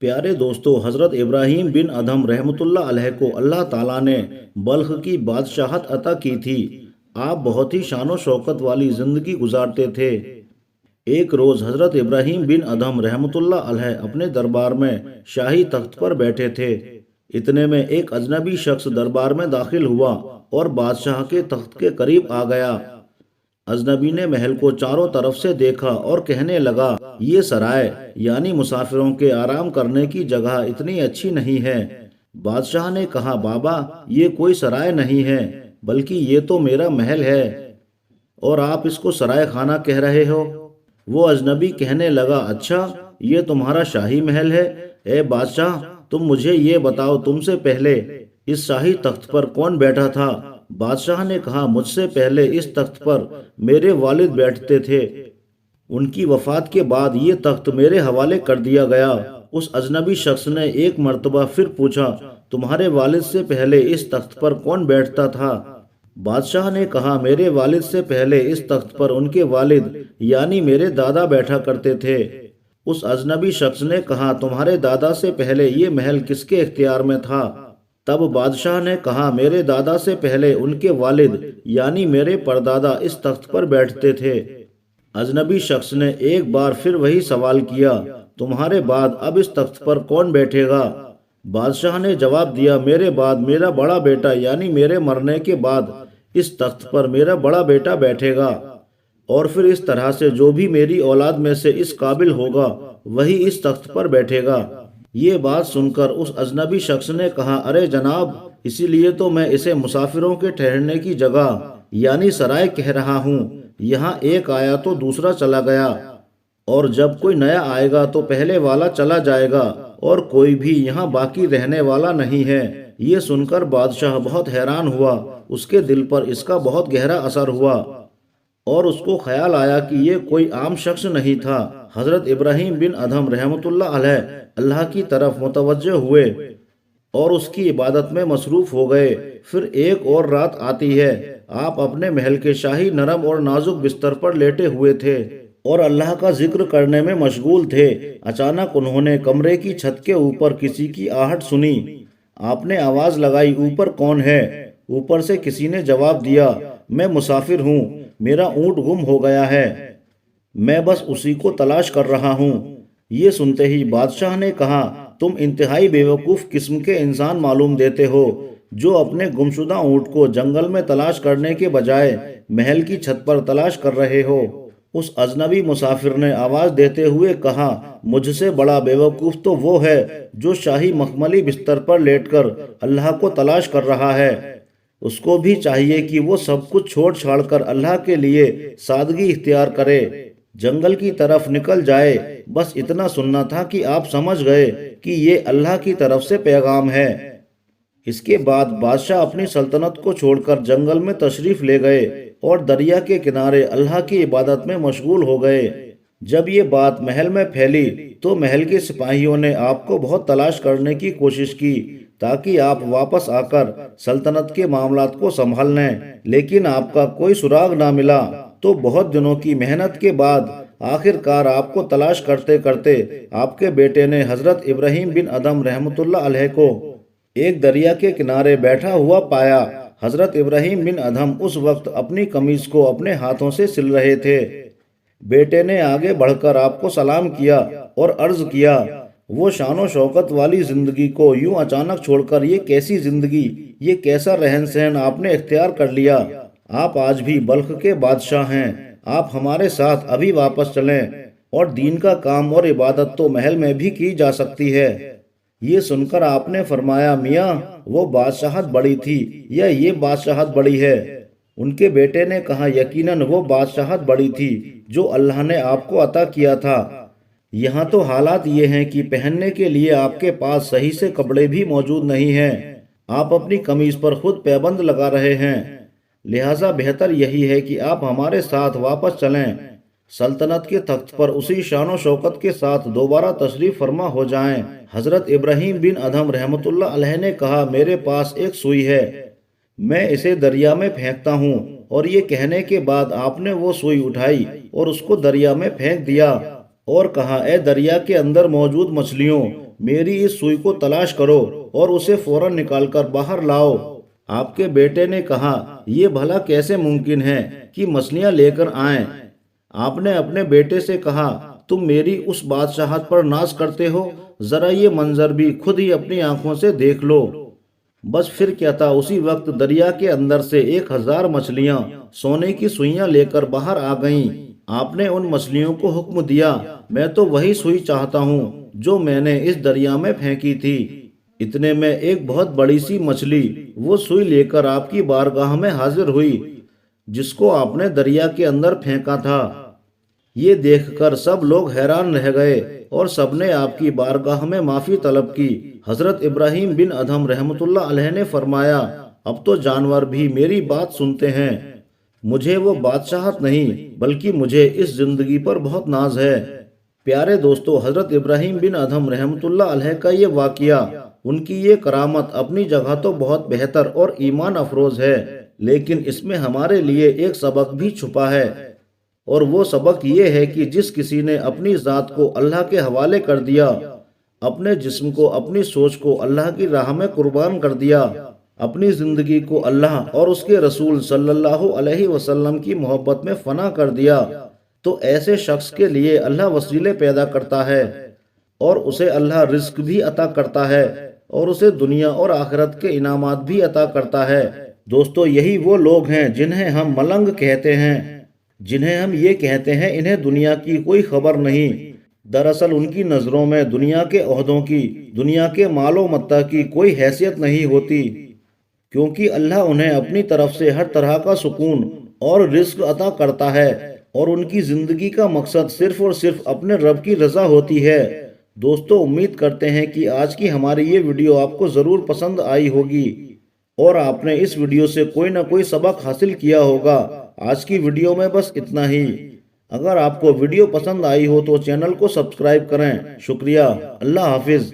प्यारे दोस्तों, हज़रत इब्राहीम बिन अदहम रहमतुल्लाह अलैह को अल्लाह ताला ने बल्ख की बादशाहत अता की थी। आप बहुत ही शान शौकत वाली ज़िंदगी गुजारते थे। एक रोज़ हज़रत इब्राहीम बिन अदहम रहमतुल्लाह अलैह अपने दरबार में शाही तख्त पर बैठे थे। इतने में एक अजनबी शख्स दरबार में दाखिल हुआ और बादशाह के तख्त के करीब आ गया। अजनबी ने महल को चारों तरफ से देखा और कहने लगा, ये सराय यानी मुसाफिरों के आराम करने की जगह इतनी अच्छी नहीं है। बादशाह ने कहा, बाबा, ये कोई सराय नहीं है, बल्कि ये तो मेरा महल है और आप इसको सराय खाना कह रहे हो। वो अजनबी कहने लगा, अच्छा, ये तुम्हारा शाही महल है। ए बादशाह, तुम मुझे ये बताओ, तुमसे पहले इस शाही तख्त पर कौन बैठा था? बादशाह ने कहा, मुझसे पहले इस तख्त पर मेरे वालिद बैठते थे। उनकी वफात के बाद ये तख्त मेरे हवाले कर दिया गया। उस अजनबी शख्स ने एक मर्तबा फिर पूछा, तुम्हारे वालिद से पहले इस तख्त पर कौन बैठता था? बादशाह ने कहा, मेरे वालिद से पहले इस तख्त पर उनके वालिद यानी मेरे दादा बैठा करते थे। उस अजनबी शख्स ने कहा, तुम्हारे दादा से पहले ये महल किसके इख्तियार में था? तब बादशाह ने कहा, मेरे दादा से पहले उनके वालिद यानी मेरे परदादा इस तख्त पर बैठते थे। अजनबी शख्स ने एक बार फिर वही सवाल किया, तुम्हारे बाद अब इस तख्त पर कौन बैठेगा? बादशाह ने जवाब दिया, मेरे बाद मेरा बड़ा बेटा यानी मेरे मरने के बाद इस तख्त पर मेरा बड़ा बेटा बैठेगा, और फिर इस तरह से जो भी मेरी औलाद में से इस काबिल होगा वही इस तख्त पर बैठेगा। ये बात सुनकर उस अजनबी शख्स ने कहा, अरे जनाब, इसीलिए तो मैं इसे मुसाफिरों के ठहरने की जगह यानी सराय कह रहा हूँ। यहाँ एक आया तो दूसरा चला गया, और जब कोई नया आएगा तो पहले वाला चला जाएगा, और कोई भी यहाँ बाकी रहने वाला नहीं है। ये सुनकर बादशाह बहुत हैरान हुआ। उसके दिल पर इसका बहुत गहरा असर हुआ और उसको ख्याल आया कि ये कोई आम शख्स नहीं था। हजरत इब्राहीम बिन अदहम रहमतुल्लाह अलैह अल्लाह की तरफ मुतवज्जह हुए और उसकी इबादत में मसरूफ हो गए। फिर एक और रात आती है। आप अपने महल के शाही नरम और नाजुक बिस्तर पर लेटे हुए थे और अल्लाह का जिक्र करने में मशगूल थे। अचानक उन्होंने कमरे की छत के ऊपर किसी की आहट सुनी। आपने आवाज लगाई, ऊपर कौन है? ऊपर से किसी ने जवाब दिया, मैं मुसाफिर हूँ, मेरा ऊँट गुम हो गया है, मैं बस उसी को तलाश कर रहा हूँ। ये सुनते ही बादशाह ने कहा, तुम इंतहाई बेवकूफ़ किस्म के इंसान मालूम देते हो, जो अपने गुमशुदा ऊँट को जंगल में तलाश करने के बजाय महल की छत पर तलाश कर रहे हो। उस अजनबी मुसाफिर ने आवाज़ देते हुए कहा, मुझसे बड़ा बेवकूफ़ तो वो है जो शाही मखमली बिस्तर पर लेटकर अल्लाह को तलाश कर रहा है। उसको भी चाहिए कि वो सब कुछ छोड़ छाड़ कर अल्लाह के लिए सादगी इख्तियार करे, जंगल की तरफ निकल जाए। बस इतना सुनना था कि आप समझ गए कि ये अल्लाह की तरफ से पैगाम है। इसके बाद बादशाह अपनी सल्तनत को छोड़कर जंगल में तशरीफ ले गए और दरिया के किनारे अल्लाह की इबादत में मशगूल हो गए। जब ये बात महल में फैली तो महल के सिपाहियों ने आपको बहुत तलाश करने की कोशिश की ताकि आप वापस आकर सल्तनत के मामलात को संभाल लें, लेकिन आपका कोई सुराग ना मिला। तो बहुत दिनों की मेहनत के बाद आखिरकार आपको तलाश करते करते आपके बेटे ने हजरत इब्राहीम बिन अदहम रहमतुल्लाह अलैह को एक दरिया के किनारे बैठा हुआ पाया। हजरत इब्राहीम बिन अदहम उस वक्त अपनी कमीज को अपने हाथों से सिल रहे थे। बेटे ने आगे बढ़कर आपको सलाम किया और अर्ज किया, वो शानो शौकत वाली जिंदगी को यूं अचानक छोड़कर ये कैसी जिंदगी, ये कैसा रहन सहन आपने इख्तियार कर लिया? आप आज भी बल्ख के बादशाह हैं। आप हमारे साथ अभी वापस चलें और दीन का काम और इबादत तो महल में भी की जा सकती है। ये सुनकर आपने फरमाया, मियाँ, वो बादशाहत बड़ी थी या ये बादशाहत बड़ी है? उनके बेटे ने कहा, यकीनन वो बादशाहत बड़ी थी जो अल्लाह ने आपको अता किया था। यहाँ तो हालात ये हैं कि पहनने के लिए आपके पास सही से कपड़े भी मौजूद नहीं हैं। आप अपनी कमीज पर खुद पैबंद लगा रहे हैं। लिहाजा बेहतर यही है कि आप हमारे साथ वापस चलें, सल्तनत के तख्त पर उसी शानो शौकत के साथ दोबारा तशरीफ फरमा हो जाएं। हजरत इब्राहीम बिन अदहम रहमतुल्लाह अलैह ने कहा, मेरे पास एक सुई है, मैं इसे दरिया में फेंकता हूँ। और ये कहने के बाद आपने वो सुई उठाई और उसको दरिया में फेंक दिया और कहा, ए दरिया के अंदर मौजूद मछलियों, मेरी इस सुई को तलाश करो और उसे फौरन निकालकर बाहर लाओ। आपके बेटे ने कहा, ये भला कैसे मुमकिन है कि मछलियां लेकर आएं? आपने अपने बेटे से कहा, तुम मेरी उस बादशाहत पर नाज करते हो, जरा ये मंजर भी खुद ही अपनी आंखों से देख लो। बस फिर क्या था, उसी वक्त दरिया के अंदर से 1000 मछलियां सोने की सुइयां लेकर बाहर आ गईं। आपने उन मछलियों को हुक्म दिया, मैं तो वही सुई चाहता हूँ जो मैंने इस दरिया में फेंकी थी। इतने में एक बहुत बड़ी सी मछली वो सुई लेकर आपकी बारगाह में हाजिर हुई जिसको आपने दरिया के अंदर फेंका था। ये देखकर सब लोग हैरान रह गए और सबने आपकी बारगाह में माफी तलब की। हजरत इब्राहिम बिन अदहम रहमतुल्लाह अलैह ने फरमाया, अब तो जानवर भी मेरी बात सुनते हैं। मुझे वो बादशाहत नहीं बल्कि मुझे इस जिंदगी पर बहुत नाज है। प्यारे दोस्तों, हजरत इब्राहिम बिन अदहम रहमतुल्लाह अलैह का ये वाकिया, उनकी ये करामत अपनी जगह तो बहुत बेहतर और ईमान अफरोज है, लेकिन इसमें हमारे लिए एक सबक भी छुपा है। और वो सबक ये है कि जिस किसी ने अपनी ज़ात को अल्लाह के हवाले कर दिया, अपने जिस्म को, अपनी सोच को अल्लाह की राह में कुर्बान कर दिया, अपनी ज़िंदगी को अल्लाह और उसके रसूल सल्लल्लाहु अलैहि वसल्लम की मोहब्बत में फना कर दिया, तो ऐसे शख्स के लिए अल्लाह वसीले पैदा करता है और उसे अल्लाह रिस्क भी अता करता है और उसे दुनिया और आखिरत के इनामात भी अता करता है। दोस्तों, यही वो लोग हैं जिन्हें हम मलंग कहते हैं, जिन्हें हम ये कहते हैं इन्हें दुनिया की कोई खबर नहीं। दरअसल उनकी नज़रों में दुनिया के ओहदों की, दुनिया के मालो मत्ता की कोई हैसियत नहीं होती, क्योंकि अल्लाह उन्हें अपनी तरफ से हर तरह का सुकून और रिस्क अता करता है और उनकी ज़िंदगी का मकसद सिर्फ और सिर्फ अपने रब की रज़ा होती है। दोस्तों, उम्मीद करते हैं कि आज की हमारी ये वीडियो आपको ज़रूर पसंद आई होगी और आपने इस वीडियो से कोई ना कोई सबक हासिल किया होगा। आज की वीडियो में बस इतना ही। अगर आपको वीडियो पसंद आई हो तो चैनल को सब्सक्राइब करें। शुक्रिया। अल्लाह हाफिज़।